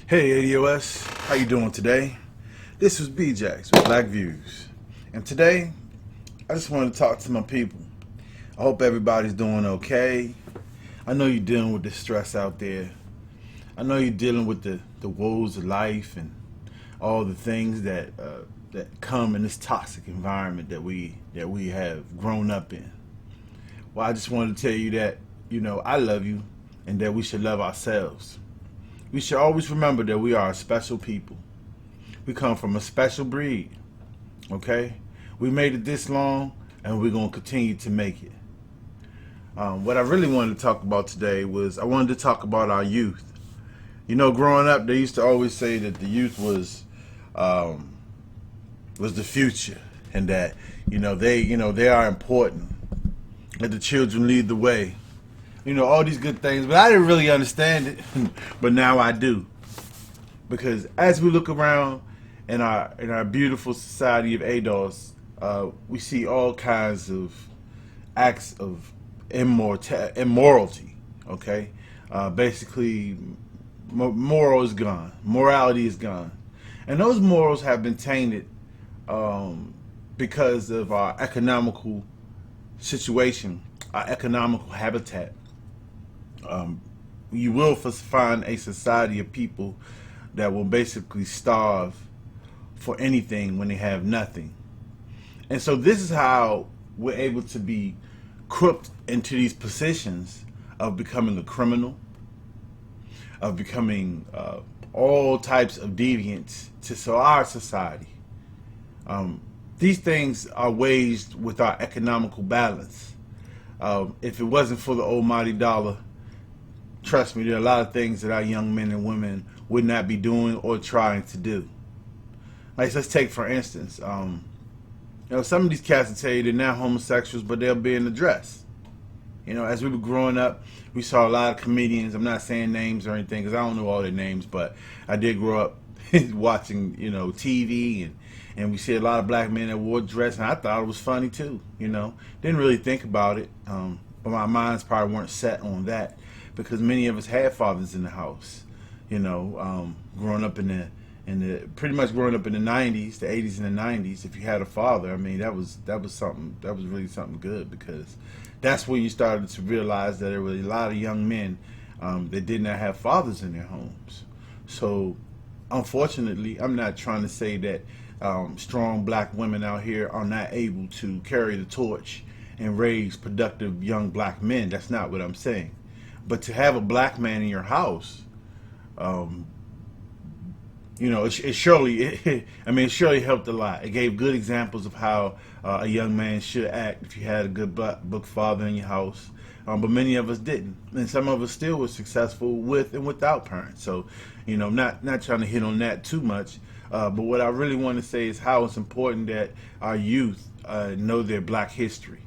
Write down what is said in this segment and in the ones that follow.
Hey ADOS, how you doing today? This is BJax with Black Views. And today, I just wanted to talk to my people. I hope everybody's doing okay. I know you're dealing with the stress out there. I know you're dealing with the woes of life and all the things that come in this toxic environment that we have grown up in. Well, I just wanted to tell you that, I love you and that we should love ourselves. We should always remember that we are a special people. We come from a special breed, okay? We made it this long, and we're going to continue to make it. What I really wanted to talk about today was I wanted to talk about our youth. Growing up, they used to always say that the youth was the future, and that they are important. That the children lead the way. All these good things, but I didn't really understand it, but now I do. Because as we look around in our beautiful society of ADOS, we see all kinds of acts of immorality, okay? Basically, moral is gone. Morality is gone. And those morals have been tainted because of our economical situation, our economical habitat. You will find a society of people that will basically starve for anything when they have nothing. And so this is how we're able to be crooked into these positions of becoming a criminal, of becoming all types of deviants to our society. These things are waged with our economical balance. If it wasn't for the almighty dollar, trust me, there are a lot of things that our young men and women would not be doing or trying to do. Like, let's take for instance, some of these cats will tell you they're not homosexuals, but they'll be in the dress. As we were growing up, we saw a lot of comedians. I'm not saying names or anything because I don't know all their names, but I did grow up watching, TV, and we see a lot of black men that wore dress, and I thought it was funny too. Didn't really think about it, but my minds probably weren't set on that. Because many of us had fathers in the house, growing up pretty much growing up in the 90s, the 80s and the 90s. If you had a father, I mean, that was really something good, because that's when you started to realize that there were a lot of young men that did not have fathers in their homes. So, unfortunately, I'm not trying to say that strong black women out here are not able to carry the torch and raise productive young black men. That's not what I'm saying. But to have a black man in your house, it surely helped a lot. It gave good examples of how a young man should act if you had a good book father in your house. But many of us didn't, and some of us still were successful with and without parents. So, not trying to hit on that too much. But what I really want to say is how it's important that our youth know their black history.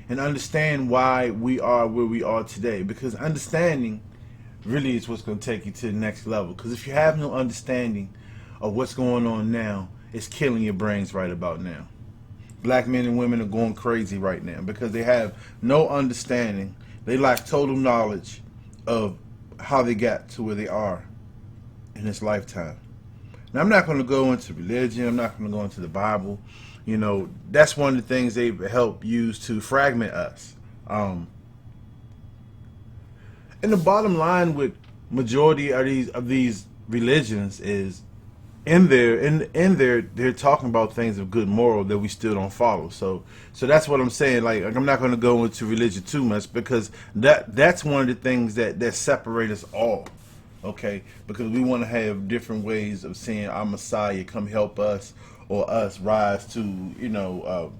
And understand why we are where we are today. Because understanding really is what's going to take you to the next level. Because if you have no understanding of what's going on now, it's killing your brains right about now. Black men and women are going crazy right now because they have no understanding. They lack total knowledge of how they got to where they are in this lifetime. Now, I'm not going to go into religion. I'm not going to go into the Bible. That's one of the things they've helped use to fragment us. And the bottom line with majority of these religions is in there they're talking about things of good moral that we still don't follow. So that's what I'm saying. Like I'm not going to go into religion too much, because that's one of the things that separate us all. Okay, because we want to have different ways of seeing our Messiah come help us, or us rise to,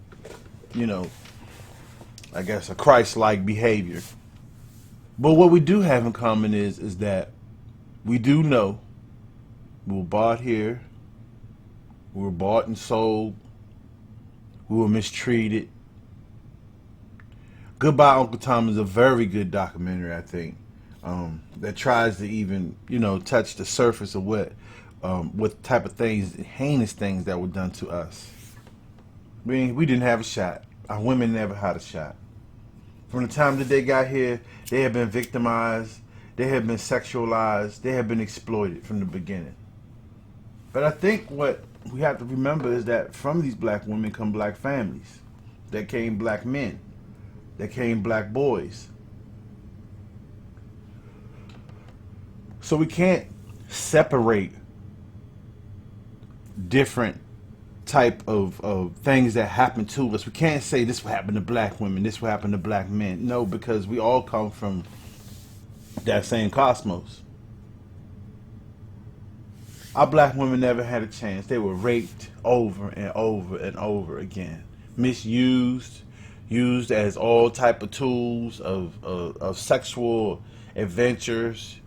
I guess a Christ-like behavior. But what we do have in common is that we do know we were bought here, we were bought and sold, we were mistreated. Goodbye Uncle Tom is a very good documentary, I think, that tries to even, touch the surface of what type of things, heinous things that were done to us. We didn't have a shot. Our women never had a shot. From the time that they got here, they have been victimized. They have been sexualized. They have been exploited from the beginning. But I think what we have to remember is that from these black women come black families. There came black men. There came black boys. So we can't separate different type of things that happen to us. We can't say this will happen to black women, this will happen to black men. No, because we all come from that same cosmos. Our black women never had a chance. They were raped over and over and over again, misused, used as all type of tools of sexual adventures,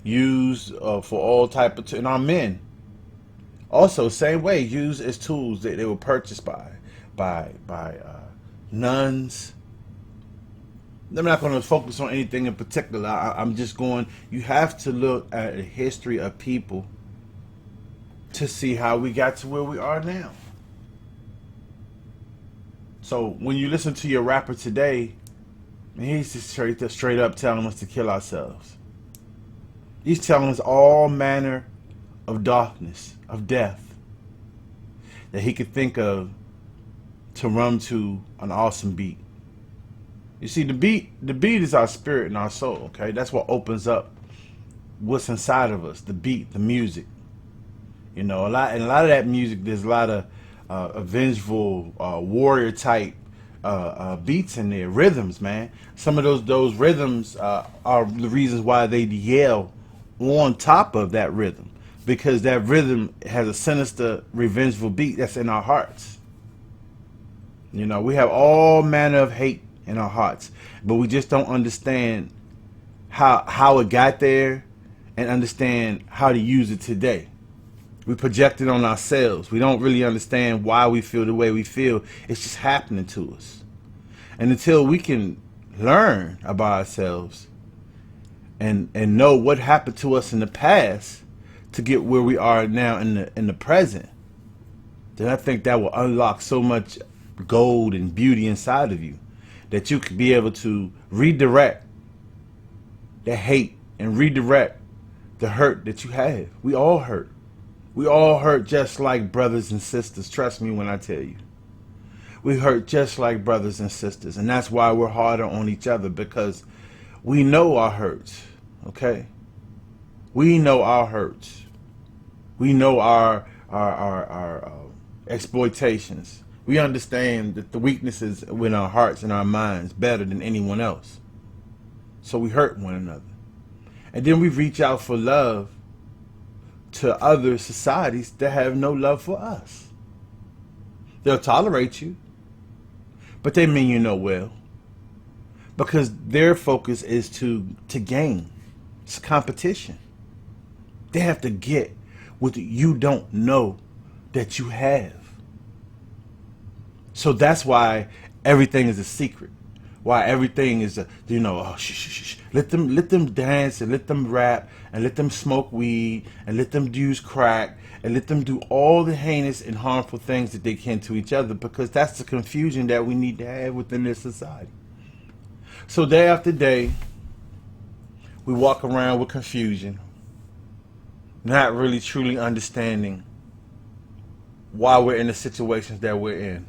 used for all type of and our men also same way, used as tools that they were purchased by nuns. I'm not going to focus on anything in particular. I'm just going, you have to look at the history of people to see how we got to where we are now. So when you listen to your rapper today, he's just straight up telling us to kill ourselves. He's telling us all manner of darkness, of death, that he could think of to run to an awesome beat. You see, the beat is our spirit and our soul, okay? That's what opens up what's inside of us, the beat, the music. You know, a lot of that music, there's a lot of vengeful, warrior type beats in there, rhythms, man. Some of those rhythms are the reasons why they yell on top of that rhythm, because that rhythm has a sinister, revengeful beat that's in our hearts. You know, we have all manner of hate in our hearts, but we just don't understand how it got there and understand how to use it today. We project it on ourselves. We don't really understand why we feel the way we feel. It's just happening to us. And until we can learn about ourselves and know what happened to us in the past to get where we are now in the present, then I think that will unlock so much gold and beauty inside of you that you could be able to redirect the hate and redirect the hurt that you have. We all hurt. We all hurt just like brothers and sisters. Trust me when I tell you. We hurt just like brothers and sisters. And that's why we're harder on each other, because we know our hurts. Okay? We know our hurts. We know our exploitations. We understand that the weaknesses in our hearts and our minds better than anyone else. So we hurt one another. And then we reach out for love to other societies that have no love for us. They'll tolerate you, but they mean you no well, because their focus is to gain. It's competition. They have to get what you don't know that you have. So that's why everything is a secret. Why everything is oh, shh. Let them dance and let them rap and let them smoke weed and let them use crack and let them do all the heinous and harmful things that they can to each other, because that's the confusion that we need to have within this society. So day after day, we walk around with confusion, not really truly understanding why we're in the situations that we're in,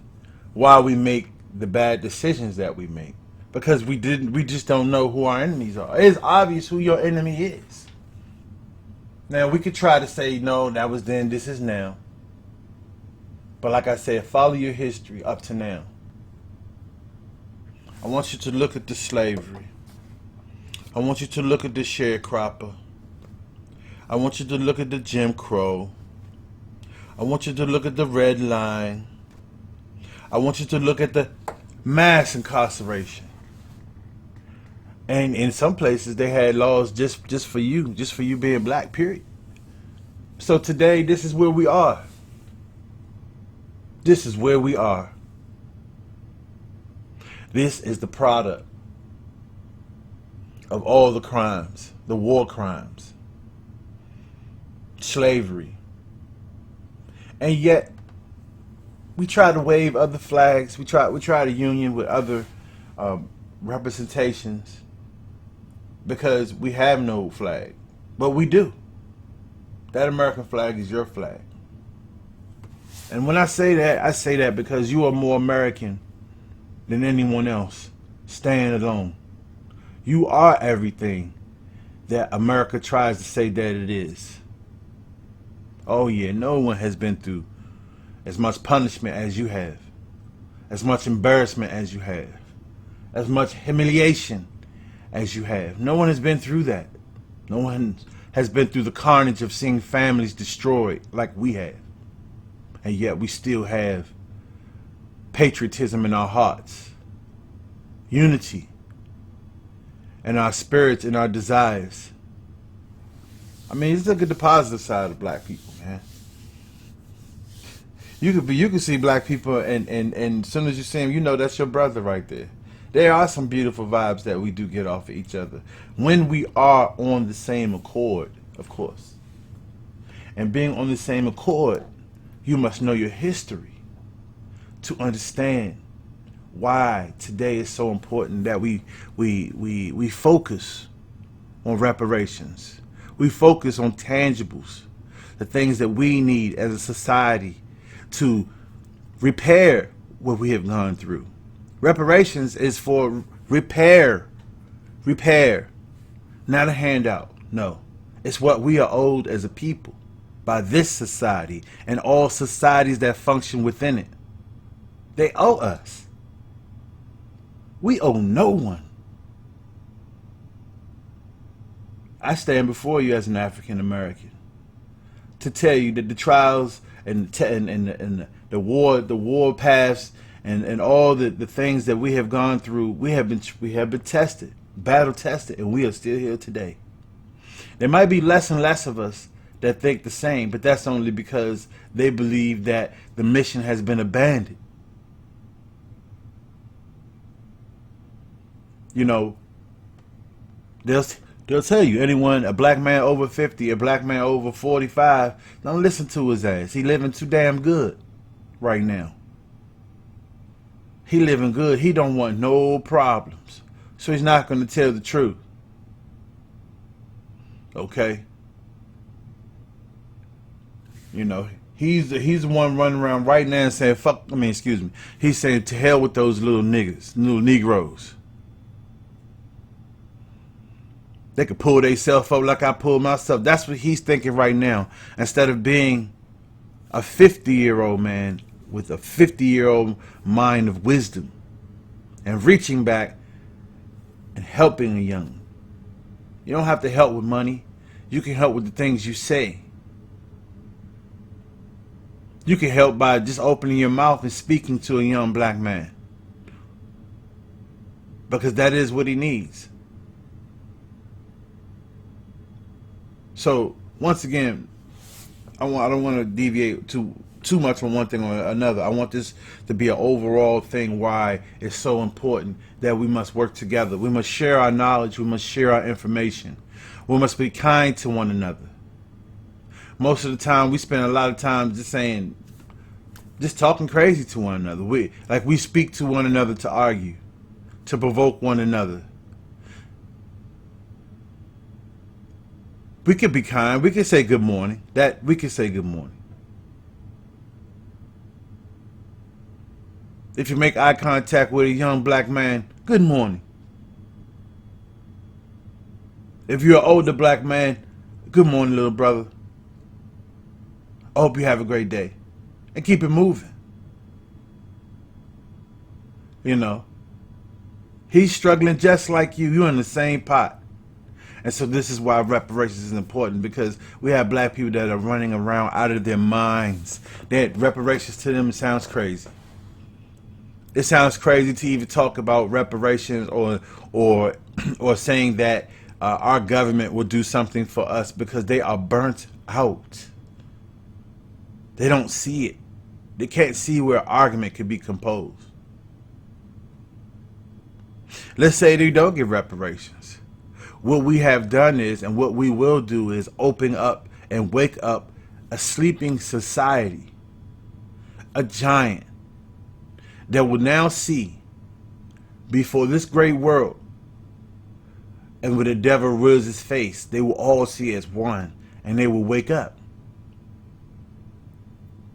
why we make the bad decisions that we make. Because we just don't know who our enemies are. It's obvious who your enemy is. Now, we could try to say, no, that was then, this is now. But like I said, follow your history up to now. I want you to look at the slavery. I want you to look at the sharecropper. I want you to look at the Jim Crow. I want you to look at the Red Line. I want you to look at the mass incarceration. And in some places, they had laws just for you being black, period. So today, this is where we are. This is where we are. This is the product of all the crimes, the war crimes, slavery. And yet, we try to wave other flags. We try to union with other representations. because we have no flag. But we do. That American flag is your flag. And when I say that because you are more American than anyone else. Stand alone. You are everything that America tries to say that it is. Oh yeah, no one has been through as much punishment as you have, as much embarrassment as you have, as much humiliation as you have. No one has been through that. No one has been through the carnage of seeing families destroyed like we have. And yet we still have patriotism in our hearts, unity in our spirits and our desires. I mean, let's look at the positive side of black people, man. You can see black people, and as soon as you see them, you know that's your brother right there. There are some beautiful vibes that we do get off of each other when we are on the same accord, of course. And being on the same accord, you must know your history to understand why today is so important that we focus on reparations. We focus on tangibles, the things that we need as a society to repair what we have gone through. Reparations is for repair, not a handout. No, it's what we are owed as a people by this society and all societies that function within it. They owe us. We owe no one. I stand before you as an African American to tell you that the trials and the war paths and all the things that we have gone through, we have been tested, battle tested, and we are still here today. There might be less and less of us that think the same, but that's only because they believe that the mission has been abandoned. You know, they'll tell you, a black man over 50, a black man over 45, don't listen to his ass. He living too damn good right now. He living good. He don't want no problems. So he's not going to tell the truth. Okay? You know, he's the one running around right now and saying, he's saying to hell with those little niggas, little Negroes. They could pull themselves up like I pulled myself. That's what he's thinking right now. Instead of being a 50-year-old man with a 50-year-old mind of wisdom and reaching back and helping a young. You don't have to help with money. You can help with the things you say. You can help by just opening your mouth and speaking to a young black man. Because that is what he needs. So, once again, I don't want to deviate too much from one thing or another. I want this to be an overall thing why it's so important that we must work together. We must share our knowledge. We must share our information. We must be kind to one another. Most of the time, we spend a lot of time just talking crazy to one another. We speak to one another to argue, to provoke one another. We could be kind. We could say good morning. We could say good morning. If you make eye contact with a young black man, good morning. If you're an older black man, good morning, little brother. I hope you have a great day. And keep it moving. You know, he's struggling just like you. You're in the same pot. And so this is why reparations is important, because we have black people that are running around out of their minds. That reparations to them sounds crazy. It sounds crazy to even talk about reparations or saying that our government will do something for us, because they are burnt out. They don't see it. They can't see where argument could be composed. Let's say they don't get reparations. What we have done is, and what we will do is, open up and wake up a sleeping society, a giant that will now see before this great world And when the devil reveals his face, they will all see as one, and they will wake up.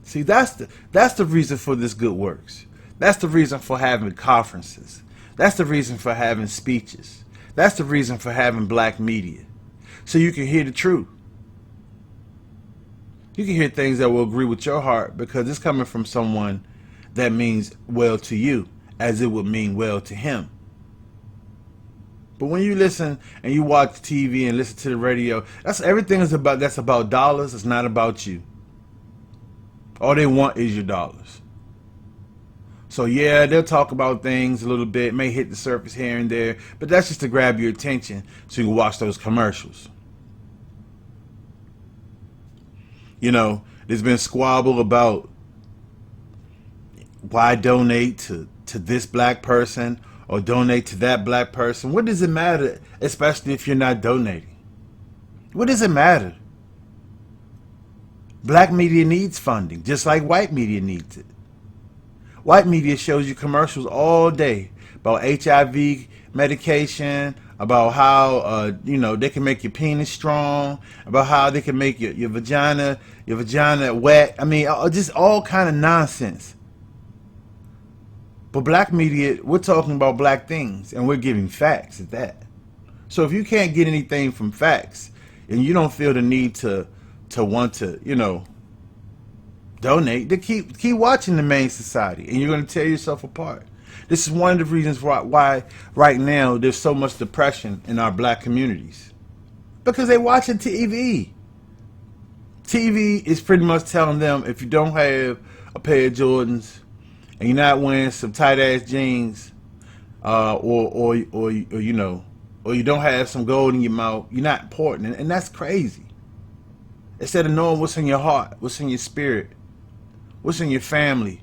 See, that's the reason for this good works. That's the reason for having conferences. That's the reason for having speeches. That's the reason for having black media. So you can hear the truth. You can hear things that will agree with your heart because it's coming from someone that means well to you as it would mean well to him. But when you listen and you watch TV and listen to the radio, that's about dollars. It's not about you. All they want is your dollars. So yeah, they'll talk about things a little bit, may hit the surface here and there, but that's just to grab your attention so you can watch those commercials. You know, there's been squabble about why donate to this black person or donate to that black person. What does it matter, especially if you're not donating? What does it matter? Black media needs funding, just like white media needs it. White media shows you commercials all day about HIV medication, about how they can make your penis strong, about how they can make your vagina wet. I mean, just all kind of nonsense. But black media, we're talking about black things, and we're giving facts at that. So if you can't get anything from facts, and you don't feel the need to want to, donate, then keep watching the main society, and you're going to tear yourself apart. This is one of the reasons why right now there's so much depression in our black communities. Because they watching TV. TV is pretty much telling them if you don't have a pair of Jordans and you're not wearing some tight ass jeans, or you don't have some gold in your mouth, you're not important, and that's crazy. Instead of knowing what's in your heart, what's in your spirit, what's in your family.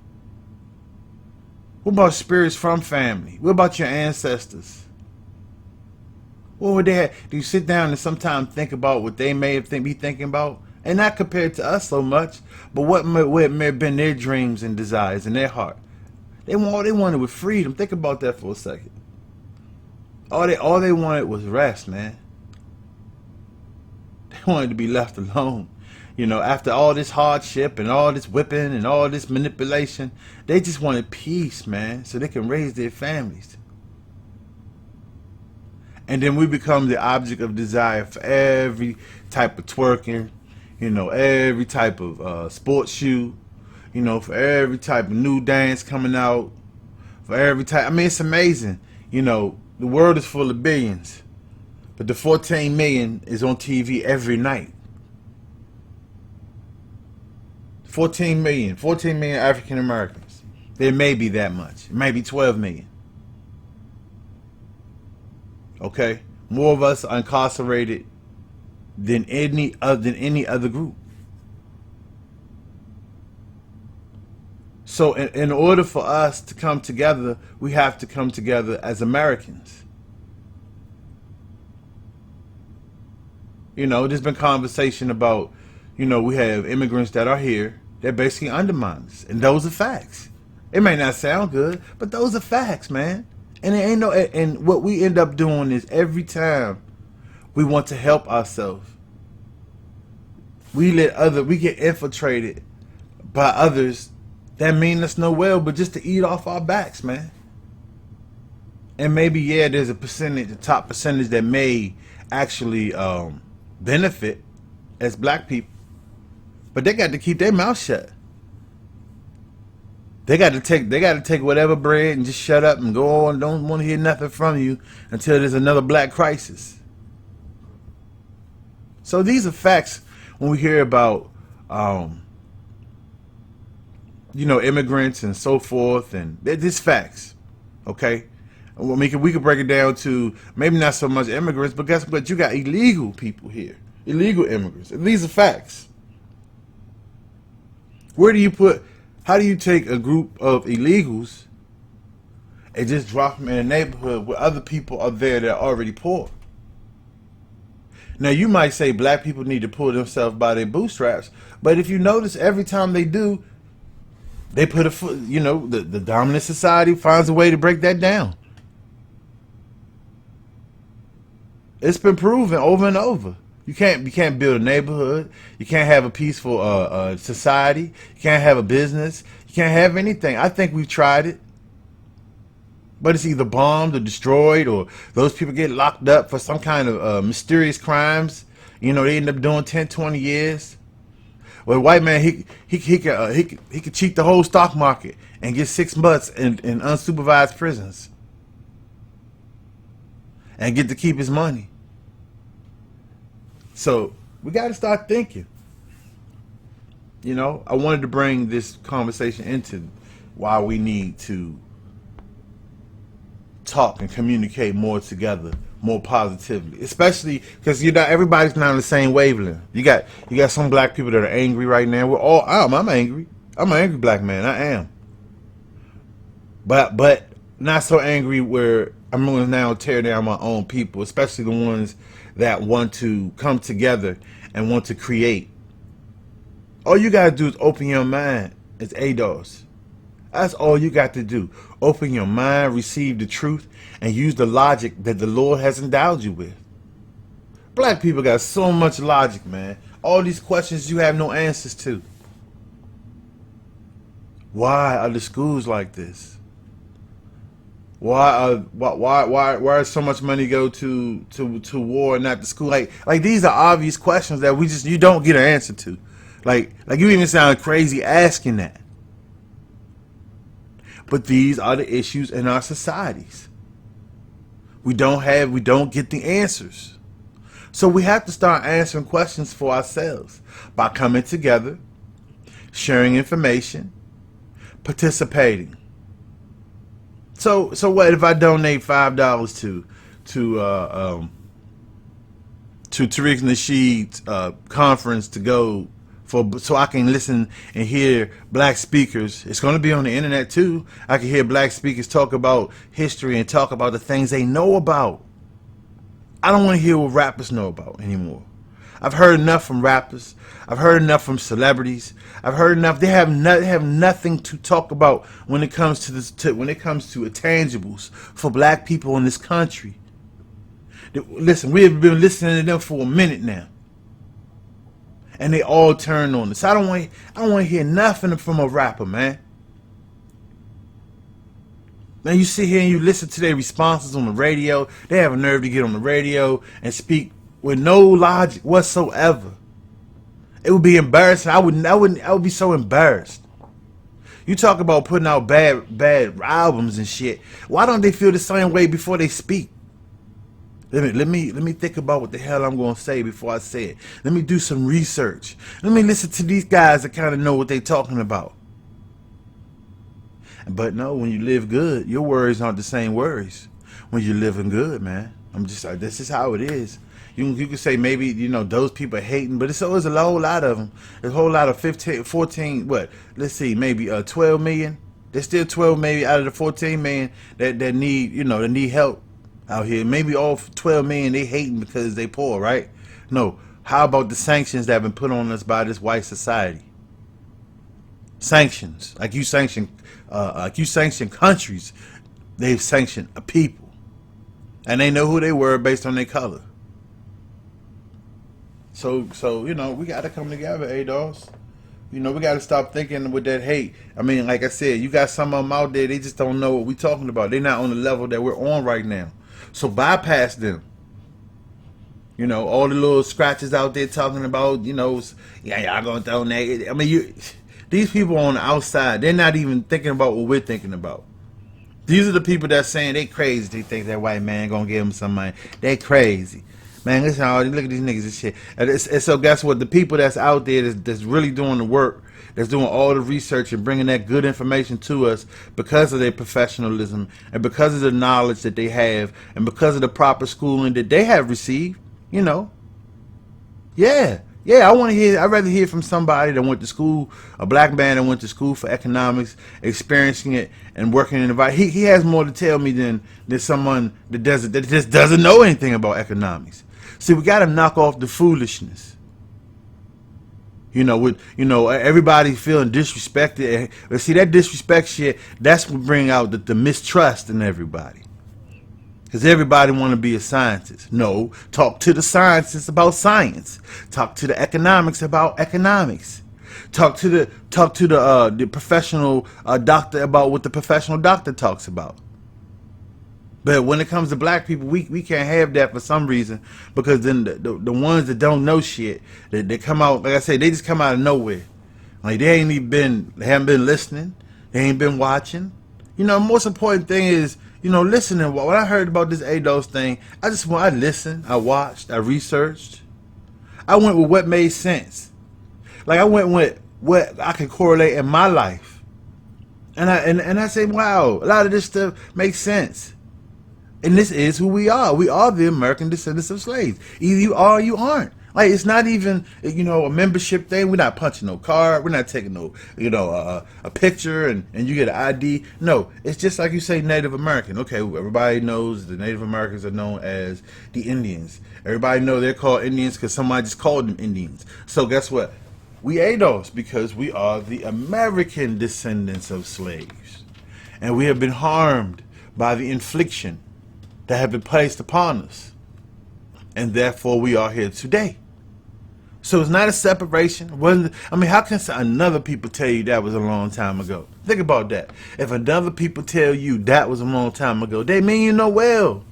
What about spirits from family? What about your ancestors? What would they have? Do you sit down and sometimes think about what they may have be thinking about? And not compared to us so much, but what may have been their dreams and desires in their heart. They wanted with freedom. Think about that for a second. All they wanted was rest, man. They wanted to be left alone. After all this hardship and all this whipping and all this manipulation, they just wanted peace, man, so they can raise their families. And then we become the object of desire for every type of twerking, every type of sports shoe, for every type of new dance coming out, for every type. I mean, it's amazing. The world is full of billions, but the 14 million is on TV every night. 14 million African Americans. There may be that much. It may be 12 million. Okay? More of us are incarcerated than any other group. So in order for us to come together, we have to come together as Americans. There's been conversation about, we have immigrants that are here. They're basically undermining us, and those are facts. It may not sound good, but those are facts, man. And it ain't and what we end up doing is every time we want to help ourselves, we get infiltrated by others that mean us no well, but just to eat off our backs, man. And maybe there's a top percentage that may actually benefit as black people. But they got to keep their mouth shut. They got to take whatever bread and just shut up and go on. Don't want to hear nothing from you until there's another black crisis. So these are facts when we hear about, immigrants and so forth, and these facts. Okay, we could break it down to maybe not so much immigrants, but guess what? You got illegal people here, illegal immigrants, and these are facts. How do you take a group of illegals and just drop them in a neighborhood where other people are there that are already poor? Now, you might say black people need to pull themselves by their bootstraps, but if you notice, every time they do, they put a foot, the dominant society finds a way to break that down. It's been proven over and over. You can't build a neighborhood. You can't have a peaceful society. You can't have a business. You can't have anything. I think we've tried it, but it's either bombed or destroyed, or those people get locked up for some kind of mysterious crimes. They end up doing 10, 20 years. Well, a white man, he could cheat the whole stock market and get 6 months in unsupervised prisons and get to keep his money. So we got to start thinking. I wanted to bring this conversation into why we need to talk and communicate more together, more positively, especially because everybody's not on the same wavelength. You got some black people that are angry right now. I'm angry. I'm an angry black man. I am, but not so angry where I'm going to now tear down my own people, especially the ones that want to come together and want to create. All you got to do is open your mind. It's ADOS. That's all you got to do. Open your mind, receive the truth, and use the logic that the Lord has endowed you with. Black people got so much logic, man. All these questions you have no answers to. Why are the schools like this? Why does so much money go to war and not to school? Like these are obvious questions that you don't get an answer to. Like you even sound crazy asking that. But these are the issues in our societies. We don't get the answers. So we have to start answering questions for ourselves by coming together, sharing information, participating. So what if I donate $5 to Tariq Nasheed's conference to go so I can listen and hear black speakers? It's going to be on the internet too. I can hear black speakers talk about history and talk about the things they know about. I don't want to hear what rappers know about anymore. I've heard enough from rappers. I've heard enough from celebrities. I've heard enough. They have nothing to talk about when it comes to intangibles for black people in this country. Listen, we have been listening to them for a minute now, and they all turn on us. I don't want to hear nothing from a rapper, man. Now you sit here and you listen to their responses on the radio. They have a nerve to get on the radio and speak with no logic whatsoever. It would be embarrassing. I would be so embarrassed. You talk about putting out bad albums and shit. Why don't they feel the same way before they speak? Let me think about what the hell I'm gonna say before I say it. Let me do some research. Let me listen to these guys that kind of know what they're talking about. But no, when you live good, your worries aren't the same worries when you're living good, man. I'm just like, this is how it is. You can say maybe, those people are hating, but it's always a whole lot of them. There's a whole lot of 15, 14, let's see, maybe 12 million. There's still 12 maybe out of the 14 million that need, that need help out here. Maybe all 12 million, they hating because they poor, right? No. How about the sanctions that have been put on us by this white society? Sanctions. Like you sanction countries, they've sanctioned a people. And they know who they were based on their color. So we got to come together, ADOS. We got to stop thinking with that hate. I mean, like I said, you got some of them out there, they just don't know what we're talking about. They're not on the level that we're on right now. So bypass them. All the little scratches out there talking about, y'all gonna donate. I mean, these people on the outside, they're not even thinking about what we're thinking about. These are the people that's saying they crazy. They think that white man gonna give them some money. They crazy. Man, listen, look at these niggas and shit. And so guess what? The people that's out there that's really doing the work, that's doing all the research and bringing that good information to us because of their professionalism and because of the knowledge that they have and because of the proper schooling that they have received, Yeah, I'd rather hear from somebody that went to school, a black man that went to school for economics, experiencing it and working in the environment. He has more to tell me than someone that just doesn't know anything about economics. See, we got to knock off the foolishness. Everybody feeling disrespected. See, that disrespect shit, that's what bring out the mistrust in everybody. Because everybody want to be a scientist. No, talk to the scientists about science. Talk to the economics about economics. Talk to the professional doctor about what the professional doctor talks about. But when it comes to black people, we can't have that for some reason, because then the ones that don't know shit, they come out, like I say, they just come out of nowhere. Like they haven't been listening, they ain't been watching. You know, most important thing is, you know, listening. When I heard about this ADOS thing, I listened, I watched, I researched. I went with what made sense. Like I went with what I could correlate in my life. And I say, wow, a lot of this stuff makes sense. And this is who we are. We are the American descendants of slaves. Either you are or you aren't. Like, it's not even, you know, a membership thing. We're not punching no card. We're not taking no, you know, a picture and you get an ID. No, it's just like you say Native American. Okay, everybody knows the Native Americans are known as the Indians. Everybody know they're called Indians because somebody just called them Indians. So guess what? We ADOS because we are the American descendants of slaves. And we have been harmed by the infliction that have been placed upon us. And therefore we are here today. So it's not a separation. I mean, how can another people tell you that was a long time ago? Think about that. If another people tell you that was a long time ago, they mean you know well.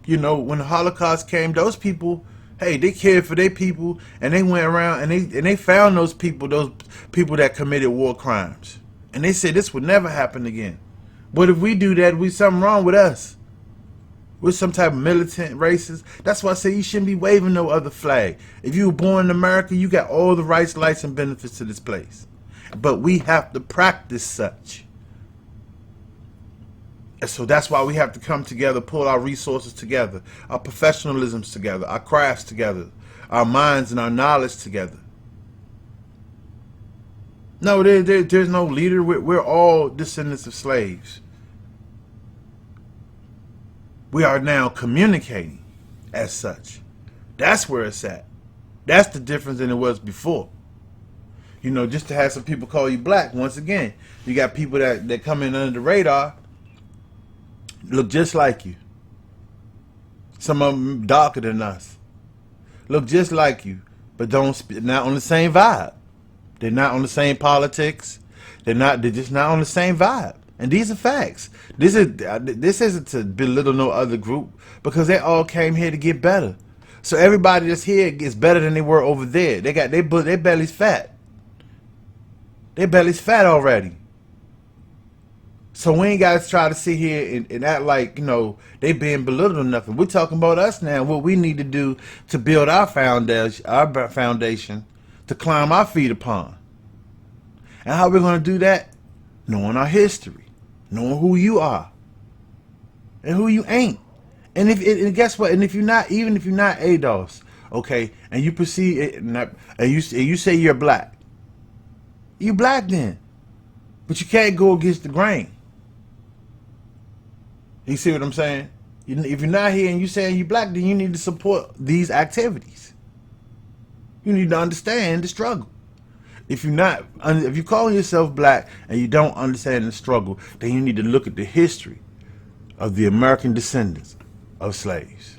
You know, when the Holocaust came, those people, hey, they cared for their people, and they went around and they found those people that committed war crimes. And they said this would never happen again. But if we do that, we something wrong with us. We're some type of militant racist. That's why I say you shouldn't be waving no other flag. If you were born in America, you got all the rights, lights, and benefits to this place. But we have to practice such. And so that's why we have to come together, pull our resources together, our professionalisms together, our crafts together, our minds and our knowledge together. No, there's no leader. We're all descendants of slaves. We are now communicating as such. That's where it's at. That's the difference than it was before. You know, just to have some people call you black, once again, you got people that come in under the radar, look just like you. Some of them darker than us. Look just like you, but not on the same vibe. They're not on the same politics. They're just not on the same vibe. And these are facts. This isn't to belittle no other group, because they all came here to get better. So everybody that's here gets better than they were over there. They got their belly's fat. Their belly's fat already. So we ain't got to try to sit here and act like, you know, they being belittled or nothing. We're talking about us now, what we need to do to build our foundation to climb our feet upon. And how we're going to do that? Knowing our history, knowing who you are and who you ain't. And guess what? And if you're not, even if you're not ADOS, okay, and you perceive it, and you say you're black, you black then, but you can't go against the grain. You see what I'm saying? If you're not here and you're saying you're black, then you need to support these activities. You need to understand the struggle. If you call yourself black and you don't understand the struggle, then you need to look at the history of the American descendants of slaves.